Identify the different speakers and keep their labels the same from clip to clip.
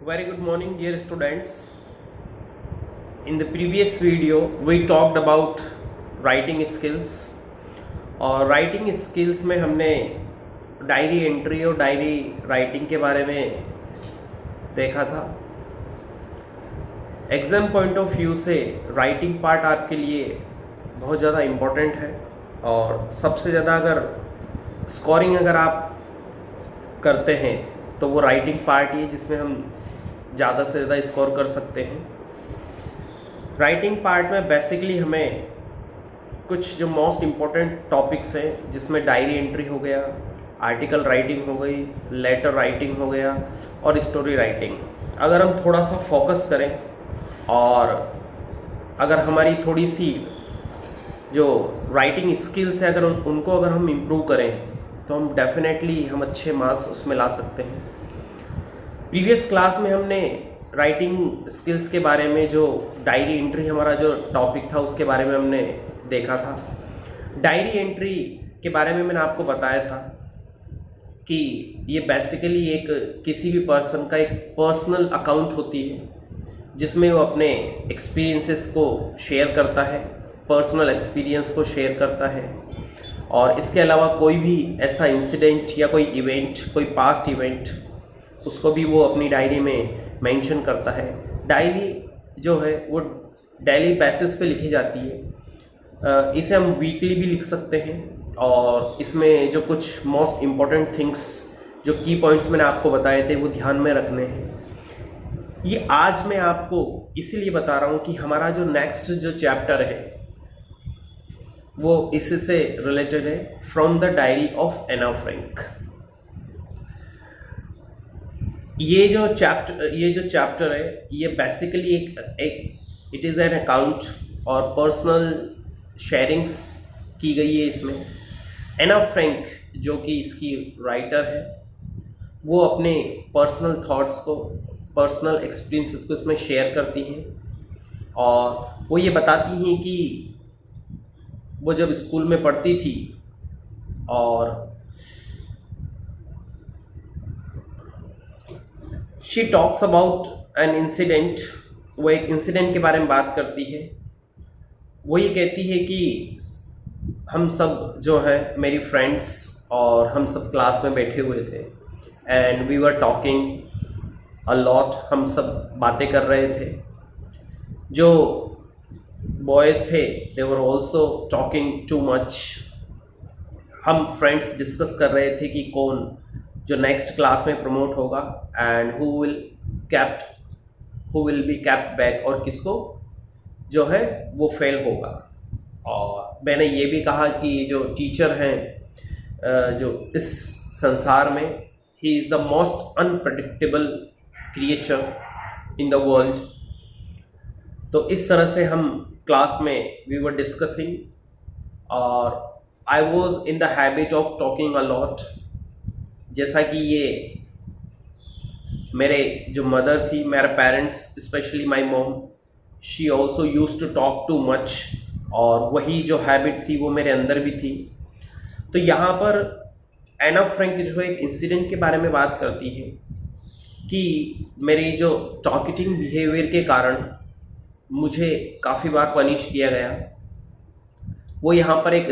Speaker 1: Very good morning, dear students. In the previous video, we talked about writing skills. और writing skills में हमने diary entry और diary writing के बारे में देखा था। एग्ज़ाम पॉइंट ऑफ व्यू से राइटिंग पार्ट आपके लिए बहुत ज़्यादा इम्पोर्टेंट है और सबसे ज़्यादा अगर स्कोरिंग अगर आप करते हैं तो वो राइटिंग पार्ट ही है जिसमें हम ज़्यादा से ज़्यादा स्कोर कर सकते हैं। राइटिंग पार्ट में बेसिकली हमें कुछ जो मोस्ट इम्पॉर्टेंट टॉपिक्स हैं जिसमें डायरी एंट्री हो गया, आर्टिकल राइटिंग हो गई, लेटर राइटिंग हो गया और स्टोरी राइटिंग। अगर हम थोड़ा सा फोकस करें और अगर हमारी थोड़ी सी जो राइटिंग स्किल्स है उनको अगर हम इम्प्रूव करें तो हम डेफिनेटली हम अच्छे मार्क्स उसमें ला सकते हैं। प्रीवियस क्लास में हमने राइटिंग स्किल्स के बारे में जो डायरी एंट्री हमारा जो टॉपिक था उसके बारे में हमने देखा था। डायरी एंट्री के बारे में मैंने आपको बताया था कि ये बेसिकली एक किसी भी पर्सन का एक पर्सनल अकाउंट होती है जिसमें वो अपने एक्सपीरियंसेस को शेयर करता है, पर्सनल एक्सपीरियंस को शेयर करता है और इसके अलावा कोई भी ऐसा इंसिडेंट या कोई इवेंट, कोई पास्ट इवेंट उसको भी वो अपनी डायरी में मेंशन करता है। डायरी जो है वो डेली बेसिस पे लिखी जाती है। इसे हम वीकली भी लिख सकते हैं और इसमें जो कुछ मोस्ट इम्पॉर्टेंट थिंग्स जो की पॉइंट्स मैंने आपको बताए थे वो ध्यान में रखने हैं। ये आज मैं आपको इसीलिए बता रहा हूँ कि हमारा जो नेक्स्ट जो चैप्टर है वो इससे रिलेटेड है, from the diary of Anne Frank. ये जो चैप्टर है ये बेसिकली एक इट इज़ एन अकाउंट और पर्सनल शेयरिंग्स की गई है इसमें। एना फ्रैंक जो कि इसकी राइटर है वो अपने पर्सनल थॉट्स को, पर्सनल एक्सपीरियंस को इसमें शेयर करती हैं और वो ये बताती हैं कि वो जब स्कूल में पढ़ती थी और she talks about an incident. वो एक इंसिडेंट के बारे में बात करती है। वो ये कहती है कि हम सब जो है मेरी फ्रेंड्स और हम सब क्लास में बैठे हुए थे and we were talking a lot. हम सब बातें कर रहे थे। जो बॉयज़ थे they were also talking too much. हम फ्रेंड्स डिस्कस कर रहे थे कि कौन जो नेक्स्ट क्लास में प्रमोट होगा and who will be kept back और किसको जो है वो फेल होगा। और मैंने ये भी कहा कि जो टीचर हैं जो इस संसार में he is the most unpredictable creature in the world. तो इस तरह से हम क्लास में वी वर डिस्कसिंग और I was in the habit of talking a lot. जैसा कि ये मेरे जो मदर थी, मेरे parents specially my mom, she also use to talk too much और वही जो हैबिट थी वो मेरे अंदर भी थी। तो यहाँ पर एना फ्रैंक जो है एक इंसिडेंट के बारे में बात करती है कि मेरी जो टॉकिटिंग बिहेवियर के कारण मुझे काफ़ी बार पनिश किया गया। वो यहाँ पर एक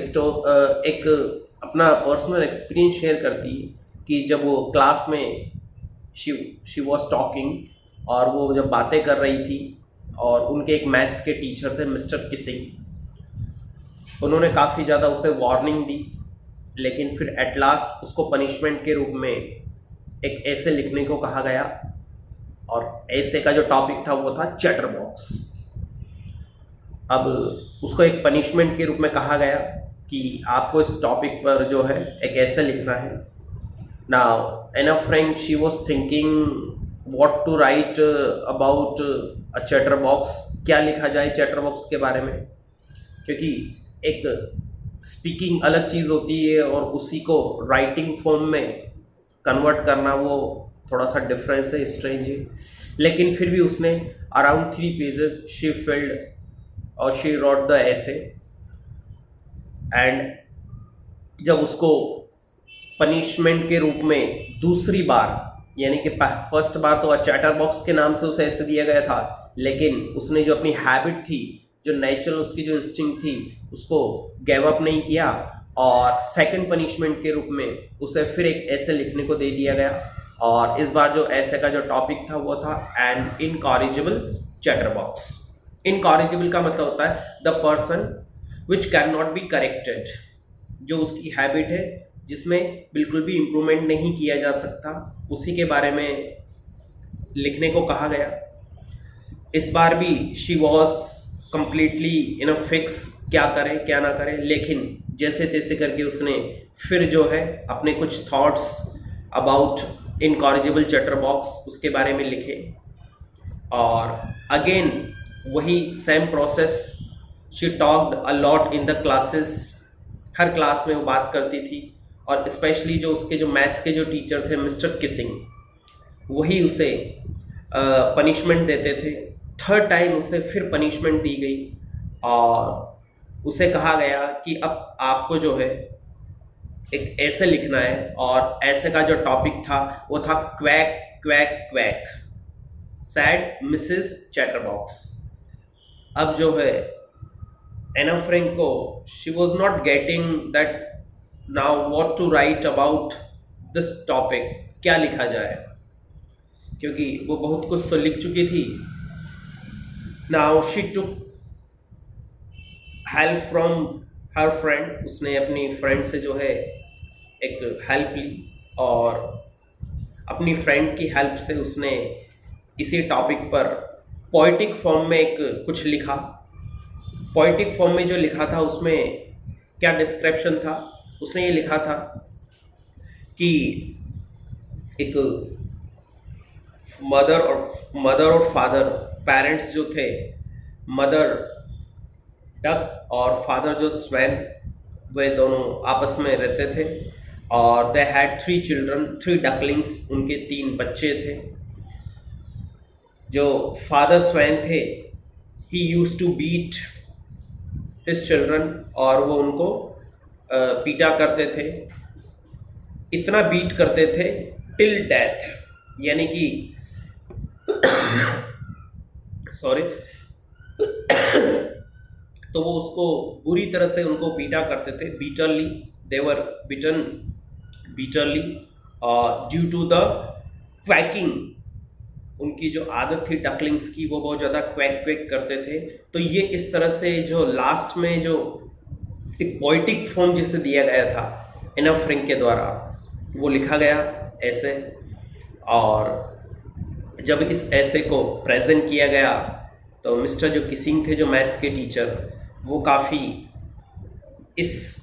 Speaker 1: अपना पर्सनल एक्सपीरियंस शेयर करती है कि जब वो क्लास में शी वॉज टॉकिंग और वो जब बातें कर रही थी और उनके एक मैथ्स के टीचर थे मिस्टर किसिंग, उन्होंने काफ़ी ज़्यादा उसे वार्निंग दी लेकिन फिर एट लास्ट उसको पनिशमेंट के रूप में एक ऐसे लिखने को कहा गया और ऐसे का जो टॉपिक था वो था चैटर बॉक्स। अब उसको एक पनिशमेंट के रूप में कहा गया कि आपको इस टॉपिक पर जो है एक ऐसे लिखना है। Now, Anna Frank, she was thinking what to write about a chatterbox। क्या लिखा जाए चैटरबॉक्स के बारे में, क्योंकि एक स्पीकिंग अलग चीज़ होती है और उसी को राइटिंग फॉर्म में कन्वर्ट करना वो थोड़ा सा डिफरेंस है, स्ट्रेंज है। लेकिन फिर भी उसने अराउंड 3 पेजेस शी फिल्ड और शी रॉट द ऐसे एंड जब उसको पनिशमेंट के रूप में दूसरी बार यानी कि फर्स्ट बार तो चैटर बॉक्स के नाम से उसे ऐसे दिया गया था, लेकिन उसने जो अपनी हैबिट थी, जो नेचुरल उसकी जो इंस्टिंक्ट थी, उसको गैव अप नहीं किया और सेकंड पनिशमेंट के रूप में उसे फिर एक ऐसे लिखने को दे दिया गया। और इस बार जो ऐसे का जो टॉपिक था वो था an incorrigible chatter box. Incorrigible का मतलब होता है the person which can not be corrected, जो उसकी हैबिट है जिसमें बिल्कुल भी इम्प्रूवमेंट नहीं किया जा सकता, उसी के बारे में लिखने को कहा गया। इस बार भी she was completely in a fix, क्या करे क्या ना करे, लेकिन जैसे तैसे करके उसने फिर जो है अपने कुछ thoughts about incorrigible chatter box उसके बारे में लिखे। और अगेन वही same process, she talked a lot in the classes, her class में वो बात करती थी। और स्पेशली जो उसके जो मैथ्स के जो टीचर थे मिस्टर किसिंग, वही उसे पनिशमेंट देते थे। थर्ड टाइम उसे फिर पनिशमेंट दी गई और उसे कहा गया कि अब आपको जो है एक ऐसे लिखना है, और ऐसे का जो टॉपिक था वो था quack quack quack, said Mrs chatterbox. अब जो है एना फ्रैंक को she was not getting that now what to write about this topic, क्या लिखा जाए, क्योंकि वो बहुत कुछ तो लिख चुकी थी। Now she took help from her friend, उसने अपनी फ्रेंड से जो है एक हेल्प ली और अपनी फ्रेंड की हेल्प से उसने इसी टॉपिक पर पोइटिक फॉर्म में एक कुछ लिखा। पोइटिक फॉर्म में जो लिखा था उसमें क्या डिस्क्रिप्शन था, उसने ये लिखा था कि एक मदर और फादर, पेरेंट्स जो थे, मदर डक और फादर जो स्वैन, वे दोनों आपस में रहते थे और दे हैड 3 चिल्ड्रन, 3 डकलिंग्स, उनके 3 बच्चे थे। जो फादर स्वैन थे he used to beat his children, और वो उनको पीटा करते थे, इतना बीट करते थे टिल डेथ, यानी कि सॉरी तो वो उसको बुरी तरह से उनको पीटा करते थे, बीटरली, दे were beaten बीटरली due to the quaking. उनकी जो आदत थी डकलिंग्स की, वो बहुत ज़्यादा क्वैक क्वैक करते थे। तो ये इस तरह से जो लास्ट में जो एक पोइटिक फॉर्म जिसे दिया गया था एना फ्रैंक के द्वारा, वो लिखा गया ऐसे। और जब इस ऐसे को प्रेजेंट किया गया तो मिस्टर जो किसिंग थे, जो मैथ्स के टीचर, वो काफ़ी इस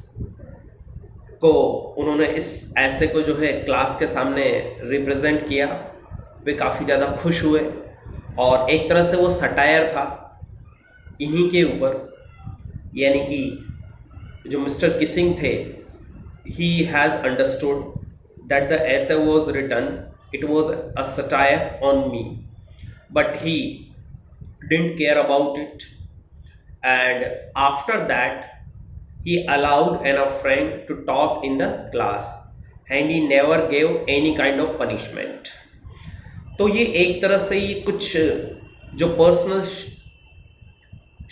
Speaker 1: को उन्होंने इस ऐसे को जो है क्लास के सामने रिप्रेजेंट किया, वे काफ़ी ज़्यादा खुश हुए। और एक तरह से वो सटायर था इन्हीं के ऊपर, यानी कि जो मिस्टर किसिंग थे, he has understood that the essay was written, it was a satire on me, but he didn't care about it, and after that he allowed a friend to talk in the class and he never gave any kind of punishment. तो ये एक तरह से ये कुछ जो personal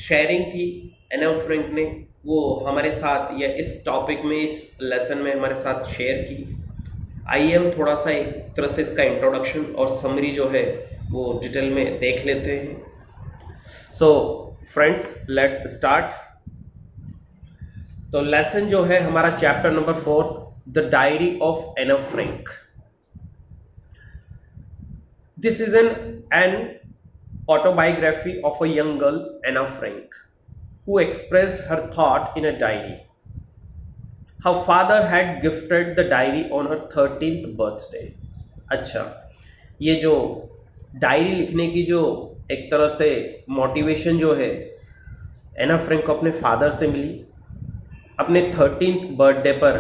Speaker 1: sharing थी एना Frank ने, वो हमारे साथ या इस टॉपिक में, इस लेसन में हमारे साथ शेयर की। आइए हम थोड़ा सा एक तरह से इसका इंट्रोडक्शन और समरी जो है वो डिटेल में देख लेते हैं। So friends, let's start. तो लेसन जो है हमारा chapter number 4, the diary of Anne Frank. This is an autobiography of a young girl, Anna Frank, who expressed her thought in a diary. Her father had gifted the diary on her 13th birthday. अच्छा, ये जो diary लिखने की जो एक तरह से motivation जो है एना फ्रैंक को अपने फादर से मिली। अपने 13th बर्थडे पर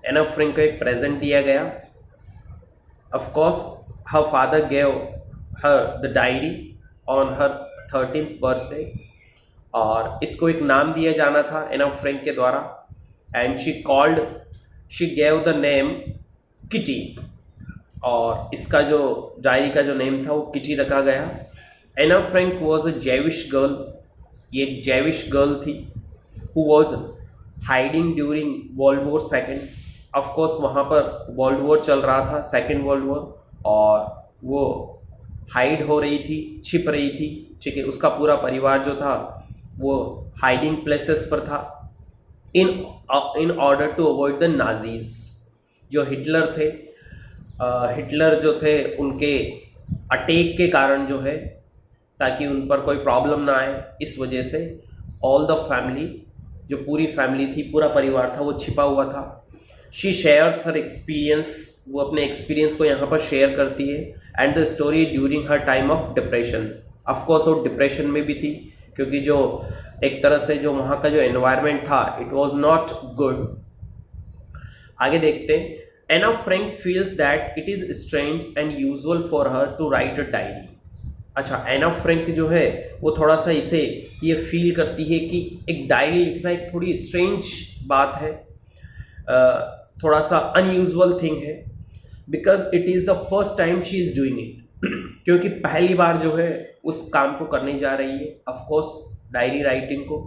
Speaker 1: एना फ्रैंक को एक प्रेजेंट दिया गया। Of course her father gave her the diary on her 13th birthday, और इसको एक नाम दिया जाना था एना फ्रैंक के द्वारा, and she gave the name kitty. और इसका जो डायरी का जो नेम था वो किटी रखा गया। Anne Frank was a Jewish girl, ये एक जेविश गर्ल थी, who was hiding during World War second. Of course वहाँ पर वर्ल्ड वॉर चल रहा था, सेकेंड वर्ल्ड वॉर, और वो हाइड हो रही थी, छिप रही थी, ठीक है। उसका पूरा परिवार जो था वो हाइडिंग प्लेसेस पर था in order to avoid the Nazis. जो हिटलर थे, हिटलर जो थे उनके अटैक के कारण जो है, ताकि उन पर कोई प्रॉब्लम ना आए, इस वजह से ऑल द फैमिली, जो पूरी फैमिली थी, पूरा परिवार था, वो छिपा हुआ था। शी शेयर्स हर एक्सपीरियंस, वो अपने एक्सपीरियंस को यहाँ पर शेयर करती है। And the story during her time of depression. Of course वो डिप्रेशन में भी थी, क्योंकि जो एक तरह से जो वहाँ का जो एनवायरनमेंट था, इट वॉज नॉट गुड। आगे देखते हैं। Anne Frank feels that it is strange and usual for her to write a diary. अच्छा, एना फ्रैंक जो है वो थोड़ा सा इसे ये फील करती है कि एक डायरी लिखना एक थोड़ी स्ट्रेंज बात है, थोड़ा सा अनयूजुअल थिंग है, because it is the first time she is doing it. क्योंकि पहली बार जो है उस काम को करने जा रही है। ऑफकोर्स डायरी राइटिंग को,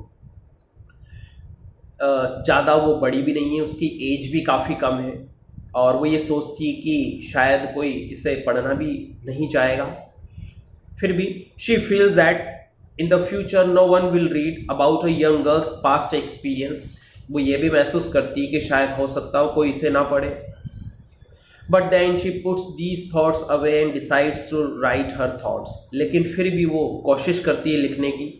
Speaker 1: ज़्यादा वो बड़ी भी नहीं है, उसकी एज भी काफ़ी कम है, और वो ये सोचती है कि शायद कोई इसे पढ़ना भी नहीं चाहेगा। फिर भी she feels that in the future no one will read about a young girl's past experience. वो ये भी महसूस करती है कि शायद हो सकता हो कोई इसे ना पढ़े। But then she puts these thoughts away and decides to write her thoughts. लेकिन फिर भी वो कोशिश करती है लिखने की।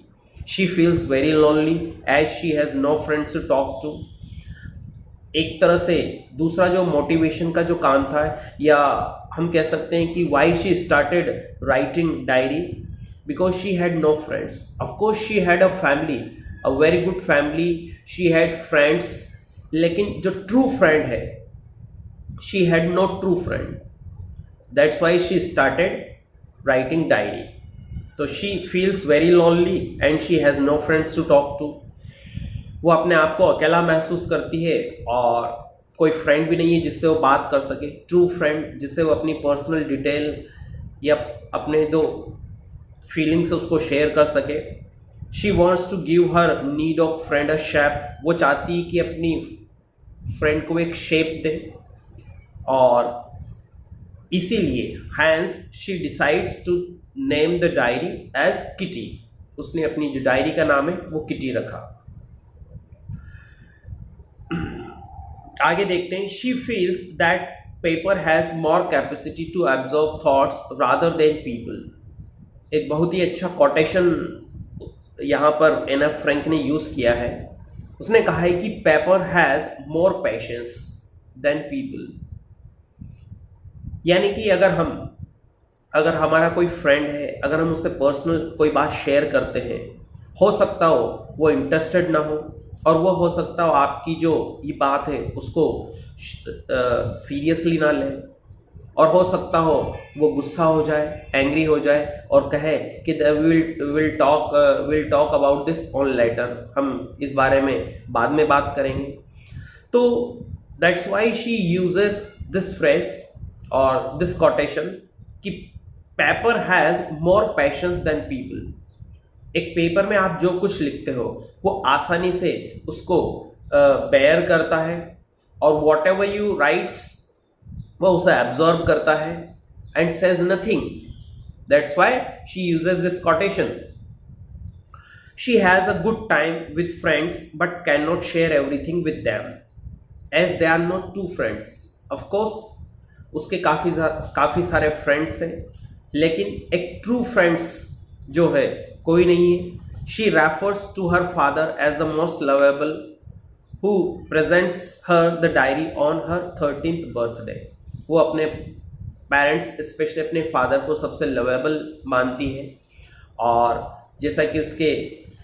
Speaker 1: She feels very lonely as she has no friends to talk to. एक तरह से दूसरा जो मोटिवेशन का जो काम था, या हम कह सकते हैं कि why she started writing diary, because she had no friends. Of course she had a family, a very good family, she had friends, लेकिन जो ट्रू फ्रेंड है, she had no true friend. That's why she started writing diary. तो she feels very lonely and she has no friends to talk to. वो अपने आप को अकेला महसूस करती है और कोई फ्रेंड भी नहीं है जिससे वो बात कर सके, ट्रू फ्रेंड जिससे वो अपनी पर्सनल डिटेल या अपने दो फीलिंग्स उसको शेयर कर सके। She wants to give her need of friend a shape. वो चाहती है कि अपनी फ्रेंड को एक शेप दे, और इसीलिए hence she decides to name the diary as Kitty. उसने अपनी जो डायरी का नाम है वो किटी रखा। आगे देखते हैं। She feels that paper has more capacity to absorb thoughts rather than people. एक बहुत ही अच्छा कोटेशन यहाँ पर एना फ्रैंक ने यूज किया है। उसने कहा है कि paper has more patience than people. यानी कि अगर हमारा कोई फ्रेंड है, अगर हम उससे पर्सनल कोई बात शेयर करते हैं, हो सकता हो वो इंटरेस्टेड ना हो, और वो हो सकता हो आपकी जो ये बात है उसको सीरियसली ना ले, और हो सकता हो वो गुस्सा हो जाए, एंग्री हो जाए, और कहे कि will talk about this on later. हम इस बारे में बाद में बात करेंगे। तो that's why she uses this phrase और दिस कोटेशन कि paper has more patience than people. एक पेपर में आप जो कुछ लिखते हो वो आसानी से उसको बेयर करता है, और वॉट एवर यू राइट्स वो उसे एब्जॉर्ब करता है and says nothing. That's why she uses this quotation. She has a good time with friends but can not share everything with them as they are not true friends. Of course उसके काफ़ी सारे friends हैं, लेकिन एक true friends जो है कोई नहीं है। She refers to her father as the most lovable who presents her the diary on her 13th birthday. वो अपने पेरेंट्स, स्पेशली अपने फादर को सबसे लवेबल मानती है, और जैसा कि उसके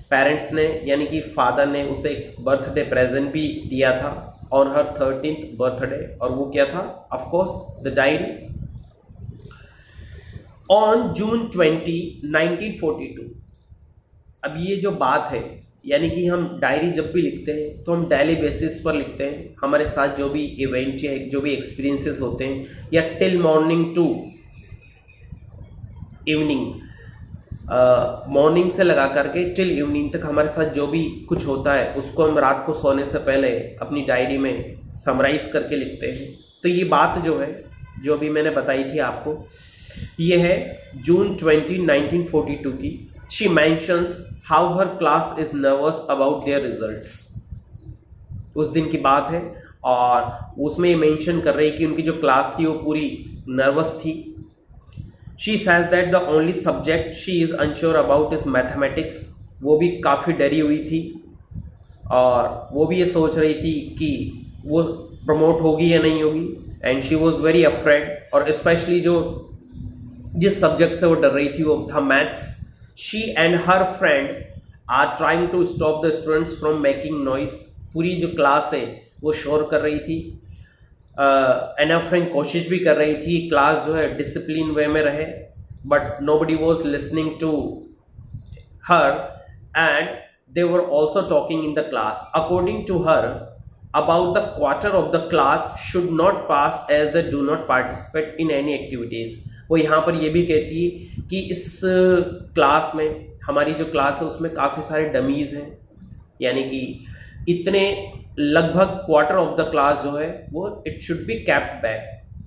Speaker 1: पेरेंट्स ने यानी कि फादर ने उसे एक बर्थडे प्रेजेंट भी दिया था ऑन हर 13th बर्थडे, और वो क्या था? Of course the diary. On June 20, 1942। अब ये जो बात है यानी कि हम डायरी जब भी लिखते हैं तो हम डेली बेसिस पर लिखते हैं, हमारे साथ जो भी इवेंट या जो भी एक्सपीरियंसेस होते हैं, या till morning to evening, morning से लगा करके टिल इवनिंग तक हमारे साथ जो भी कुछ होता है उसको हम रात को सोने से पहले अपनी डायरी में समराइज करके लिखते हैं। तो ये बात जो है, जो अभी मैंने बताई थी आपको, ये है जून 20, 1942 की। She mentions how her class is nervous about their results. उस दिन की बात है और उसमें ये मेंशन कर रही है कि उनकी जो क्लास थी वो पूरी नर्वस थी। She says that the only subject she is unsure about is mathematics. वो भी काफ़ी डरी हुई थी और वो भी ये सोच रही थी कि वो प्रमोट होगी या नहीं होगी, and she was very afraid. और स्पेशली जो जिस सब्जेक्ट से वो डर रही थी वो था maths. She and her friend are trying to stop the students from making noise. पूरी जो क्लास है वो शोर कर रही थी। एना फ्रेंड कोशिश भी कर रही थी क्लास जो है डिसिप्लिन वे में रहे, but nobody was listening to her and they were also talking in the class. According to her, about the quarter of the class should not pass as they do not participate in any activities. वो यहाँ पर ये भी कहती है कि इस class में, हमारी जो क्लास है उसमें काफ़ी सारे डमीज़ हैं, यानी कि इतने लगभग क्वार्टर ऑफ द क्लास जो है वो it should be kept back,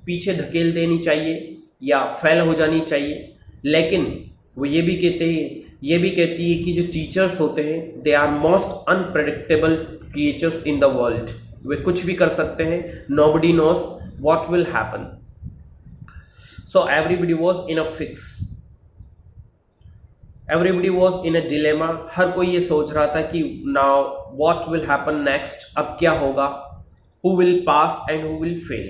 Speaker 1: पीछे धकेल देनी चाहिए या फेल हो जानी चाहिए। लेकिन वो ये भी कहती है कि जो टीचर्स होते हैं they are most unpredictable creatures in the world. वे कुछ भी कर सकते हैं, nobody knows what will happen. So everybody was in a fix, everybody was in a dilemma. हर कोई ये सोच रहा था कि now what will happen next, अब क्या होगा, who will pass and who will fail.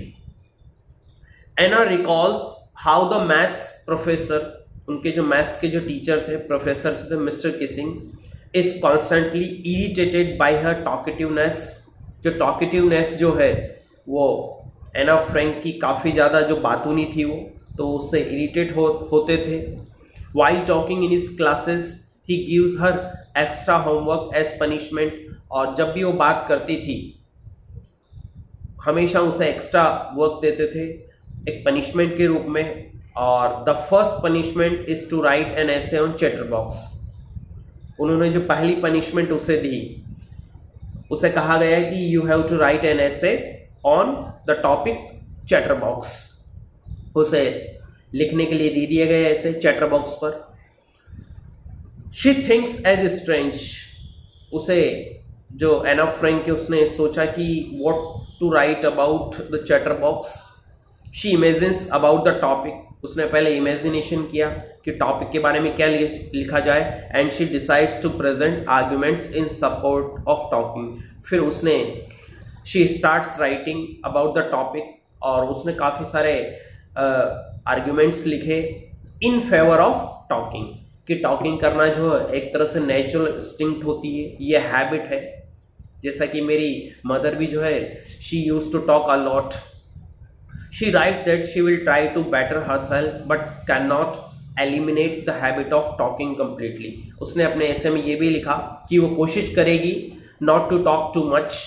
Speaker 1: Anne recalls how the maths professor, उनके जो मैथ्स के जो टीचर थे, प्रोफेसर थे, mister Keesing, is constantly irritated by her talkativeness. जो टॉकेटिवनेस जो है वो एना फ्रैंक की काफ़ी ज़्यादा जो बातूनी थी वो, तो उससे इरिटेट होते थे। While talking in his classes he gives her extra homework as punishment. और जब भी वो बात करती थी हमेशा उसे एक्स्ट्रा वर्क देते थे एक पनिशमेंट के रूप में। और the first punishment is to write an essay on chatterbox. उन्होंने जो पहली पनिशमेंट उसे दी, उसे कहा गया कि you have to write an essay on the topic chatterbox. उसे लिखने के लिए दे दिया गया ऐसे चैटरबॉक्स पर। शी थिंक्स एज स्ट्रेंज, उसे जो एना फ्रैंक है उसने सोचा कि what to write about the chatterbox. She imagines about the topic, उसने पहले इमेजिनेशन किया कि टॉपिक के बारे में क्या लिखा जाए। And she decides to present arguments in support of talking. फिर उसने she starts writing about the topic और उसने काफ़ी सारे आर्ग्यूमेंट्स लिखे इन फेवर ऑफ टॉकिंग, कि टॉकिंग करना जो है एक तरह से नेचुरल इंस्टिंक्ट होती है, ये हैबिट है। जैसा कि मेरी मदर भी जो है she use to talk a lot. She writes that she will try to better herself but cannot eliminate the habit of talking completely. उसने अपने ऐसे में ये भी लिखा कि वो कोशिश करेगी not to talk too much,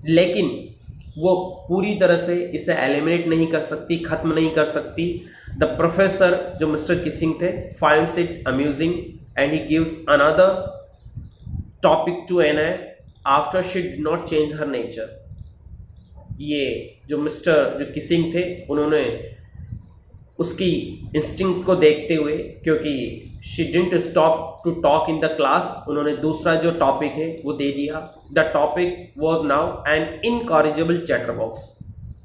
Speaker 1: लेकिन वो पूरी तरह से इसे एलिमिनेट नहीं कर सकती, खत्म नहीं कर सकती। द प्रोफेसर जो मिस्टर किसिंग थे finds it amusing and he gives another topic to Anna after she did not change her nature. ये जो मिस्टर जो किसिंग थे उन्होंने उसकी इंस्टिंक्ट को देखते हुए, क्योंकि she didn't stop to talk in the class, उन्होंने दूसरा जो टॉपिक है वो दे दिया। The topic was now an incorrigible chatterbox.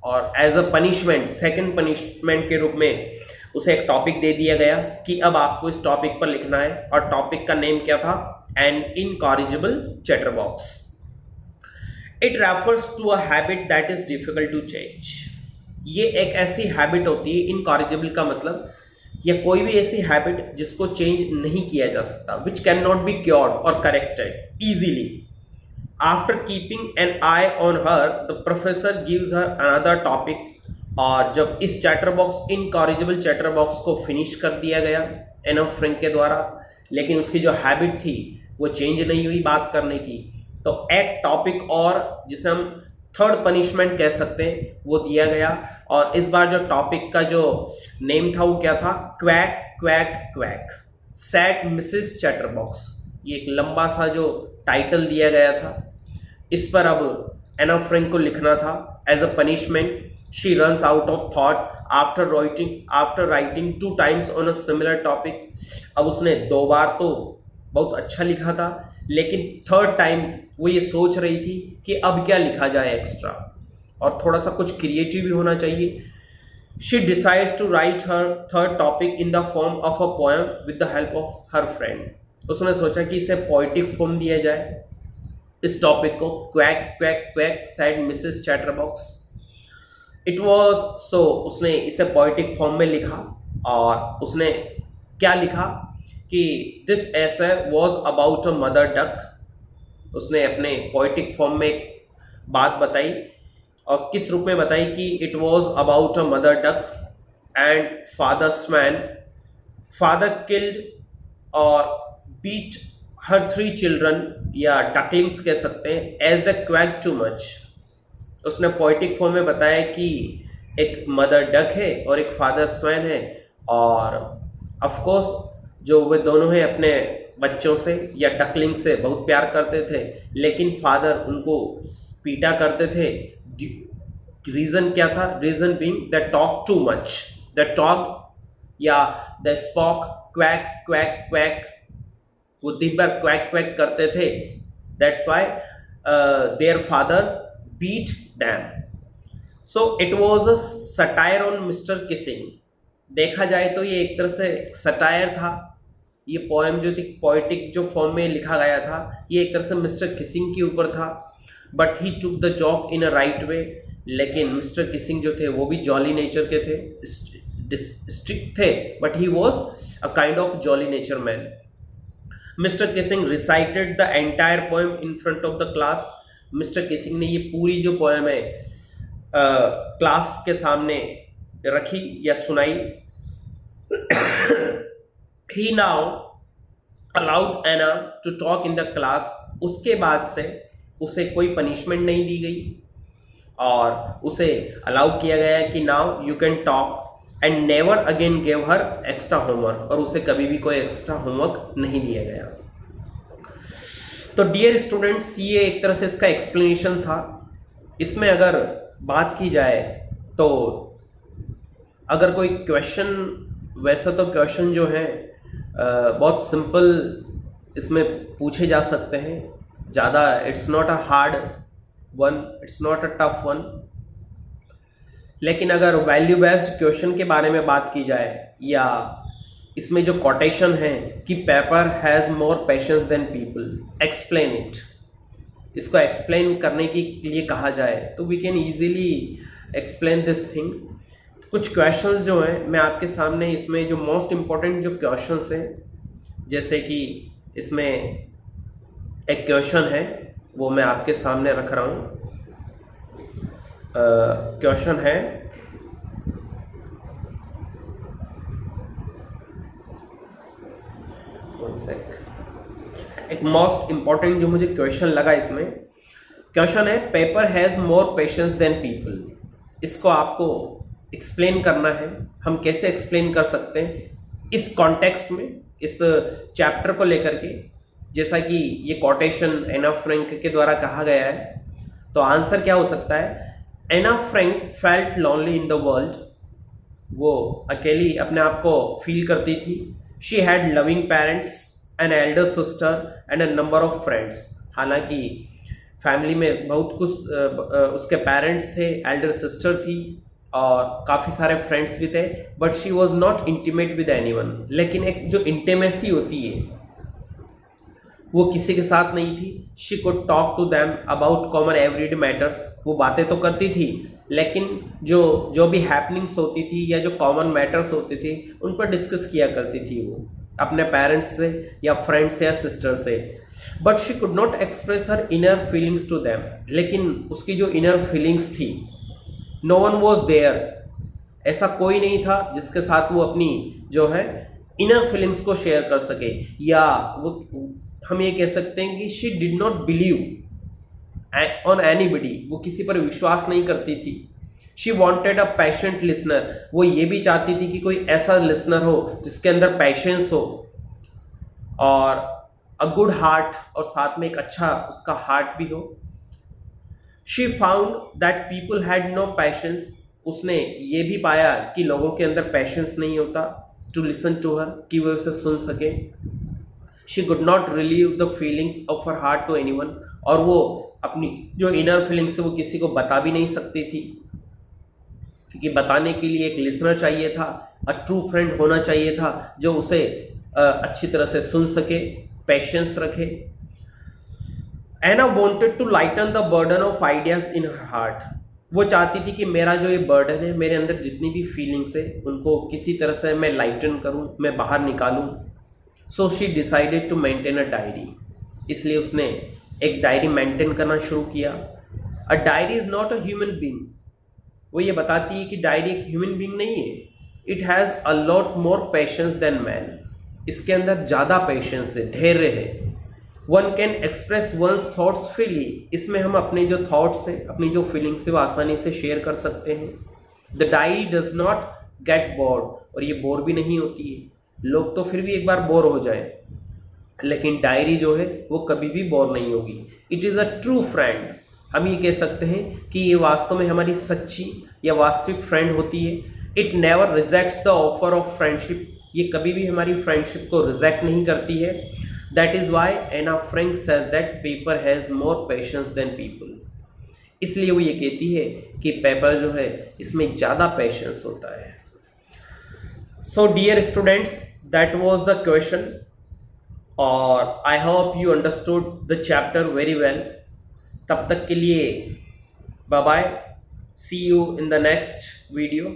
Speaker 1: और as a punishment, second punishment के रूप में उसे एक टॉपिक दे दिया गया कि अब आपको इस टॉपिक पर लिखना है। और टॉपिक का नेम क्या था? An incorrigible chatterbox. It refers to a habit that is difficult to change. ये एक ऐसी हैबिट होती है, इनकॉरिजिबल का मतलब या कोई भी ऐसी हैबिट जिसको चेंज नहीं किया जा सकता, which can not be cured और corrected easily. After keeping an eye on her the professor gives her another topic. और जब इस चैटरबॉक्स, इनकॉरिजिबल चैटरबॉक्स को फिनिश कर दिया गया एना फ्रैंक के द्वारा, लेकिन उसकी जो हैबिट थी वो चेंज नहीं हुई बात करने की। तो एक टॉपिक और जिसे हम थर्ड पनिशमेंट कह सकते हैं वो दिया गया। और इस बार जो टॉपिक का जो नेम था वो क्या था, quack quack quack said Mrs chatterbox. ये एक लंबा सा जो टाइटल दिया गया था, इस पर अब एना फ्रैंक को लिखना था as a punishment. She runs out of thought after writing 2 times on a similar topic. अब उसने 2 बार तो बहुत अच्छा लिखा था, लेकिन थर्ड टाइम वो ये सोच रही थी कि अब क्या लिखा जाए एक्स्ट्रा, और थोड़ा सा कुछ क्रिएटिव भी होना चाहिए। She decides to write her third topic in the form of a poem with the help of her friend. उसने सोचा कि इसे पोइटिक फॉर्म दिया जाए इस टॉपिक को, quack quack quack said Mrs chatterbox. It was so उसने इसे पोइटिक फॉर्म में लिखा, और उसने क्या लिखा कि this essay was about a mother duck. उसने अपने पोइटिक फॉर्म में एक बात बताई, और किस रूप में बताई कि it was about a mother duck and father swan. Father killed और बीट हर 3 चिल्ड्रन, या डकलिंग्स कह सकते हैं, as the quack too much. उसने पोइटिक फॉर्म में बताया कि एक मदर डक है और एक फादर स्वैन है, और ऑफ कोर्स जो वे दोनों हैं अपने बच्चों से या डकलिंग से बहुत प्यार करते थे, लेकिन फादर उनको पीटा करते थे। रीज़न क्या था? Reason being the talk too much, the talk या the spoke quack quack quack, वो दिन भर क्वैक क्वैक करते थे। That's why their father beat them. So it was a satire on mister Keesing. देखा जाए तो ये एक तरह से सटायर था। ये पोएम जो थी पोइटिक जो फॉर्म में लिखा गया था, ये एक तरह से मिस्टर किसिंग के ऊपर था, but he took the job in a right way. लेकिन मिस्टर किसिंग जो थे वो भी जॉली नेचर के थे, स्ट्रिक्ट थे, but he was a kind of jolly nature man. Mister Keesing recited the entire poem in front of the class. Mister Keesing ने ये पूरी जो पोएम है क्लास के सामने रखी या सुनाई। He now allowed Anna to talk in the class। उसके बाद से उसे कोई पनिशमेंट नहीं दी गई, और उसे अलाउ किया गया कि now you can talk and never again give her extra homework, और उसे कभी भी कोई एक्स्ट्रा होमवर्क नहीं दिया गया। तो डियर स्टूडेंट्स, ये एक तरह से इसका एक्सप्लेनेशन था। इसमें अगर बात की जाए तो अगर कोई क्वेश्चन, वैसे तो क्वेश्चन जो है बहुत सिंपल इसमें पूछे जा सकते हैं, ज़्यादा it's not a hard one, it's not a tough one. लेकिन अगर वैल्यू बेस्ड क्वेश्चन के बारे में बात की जाए, या इसमें जो कोटेशन है कि paper has more patience than people, explain it, इसको एक्सप्लेन करने के लिए कहा जाए तो we can easily explain this thing. कुछ क्वेश्चंस जो हैं मैं आपके सामने, इसमें जो मोस्ट इम्पॉर्टेंट जो क्वेश्चंस हैं, जैसे कि इसमें एक क्वेश्चन है वो मैं आपके सामने रख रहा हूँ। क्वेश्चन है, एक मोस्ट इम्पॉर्टेंट जो मुझे क्वेश्चन लगा इसमें, क्वेश्चन है paper has more patience than people. इसको आपको एक्सप्लेन करना है। हम कैसे एक्सप्लेन कर सकते हैं इस कॉन्टेक्स्ट में, इस चैप्टर को लेकर के, जैसा कि ये कोटेशन एना फ्रैंक के द्वारा कहा गया है। तो आंसर क्या हो सकता है? Anne Frank felt lonely in the world. वो अकेली अपने आप को फील करती थी। She had loving parents, an elder sister and a number of friends. हालांकि फैमिली में बहुत कुछ उसके पेरेंट्स थे, एल्डर सिस्टर थी और काफ़ी सारे फ्रेंड्स भी थे, but she was not intimate with anyone. लेकिन एक जो इंटीमेसी होती है वो किसी के साथ नहीं थी। She could talk to them about common everyday matters. वो बातें तो करती थी, लेकिन जो भी हैपनिंग्स होती थी या जो कॉमन मैटर्स होते थे उन पर डिस्कस किया करती थी वो अपने पेरेंट्स से या फ्रेंड्स से या सिस्टर से। But she could not express her inner feelings to them. लेकिन उसकी जो इनर फीलिंग्स थी, नो वन वॉज देयर, ऐसा कोई नहीं था जिसके साथ वो अपनी जो है इनर फीलिंग्स को शेयर कर सके, या वो हम ये कह सकते हैं कि she did not believe on anybody, वो किसी पर विश्वास नहीं करती थी। She wanted a patient listener, वो ये भी चाहती थी कि कोई ऐसा लिसनर हो जिसके अंदर पैशंस हो और अ गुड हार्ट, और साथ में एक अच्छा उसका हार्ट भी हो। She found that people had no patience, उसने ये भी पाया कि लोगों के अंदर पैशंस नहीं होता टू लिसन टू हर, कि वो उसे सुन सके। She could not relieve the feelings of her heart to anyone, और वो अपनी जो इनर फीलिंग्स है वो किसी को बता भी नहीं सकती थी, क्योंकि बताने के लिए एक लिसनर चाहिए था, अ ट्रू फ्रेंड होना चाहिए था जो उसे अच्छी तरह से सुन सके, पेशेंस रखे। Anne wanted to lighten the burden of ideas in her heart, वो चाहती थी कि मेरा जो ये बर्डन है, मेरे अंदर जितनी भी फीलिंग्स है उनको किसी तरह से मैं लाइटन करूं, मैं बाहर निकालूं। So she decided to maintain a diary, इसलिए उसने एक डायरी मेंटेन करना शुरू किया। A diary is not a human being, वो ये बताती है कि डायरी एक ह्यूमन बीइंग नहीं है। It has a lot more patience than man, इसके अंदर ज़्यादा पेशेंस है, धैर्य है। One can express one's thoughts freely, इसमें हम अपने जो थॉट्स हैं, अपनी जो फीलिंग्स है वो आसानी से शेयर कर सकते हैं। The diary does not get bored, और ये बोर भी नहीं होती है। लोग तो फिर भी एक बार बोर हो जाए, लेकिन डायरी जो है वो कभी भी बोर नहीं होगी। It is a true friend, हम ये कह सकते हैं कि ये वास्तव में हमारी सच्ची या वास्तविक फ्रेंड होती है। It never rejects the offer of friendship, ये कभी भी हमारी फ्रेंडशिप को रिजेक्ट नहीं करती है। That is why Anna Frank says that paper has more patience than people, इसलिए वो ये कहती है कि पेपर जो है इसमें ज़्यादा पेशेंस होता है। So dear students, that was the question, और I hope you understood the chapter very well. तब तक के लिए bye bye, see you in the next video.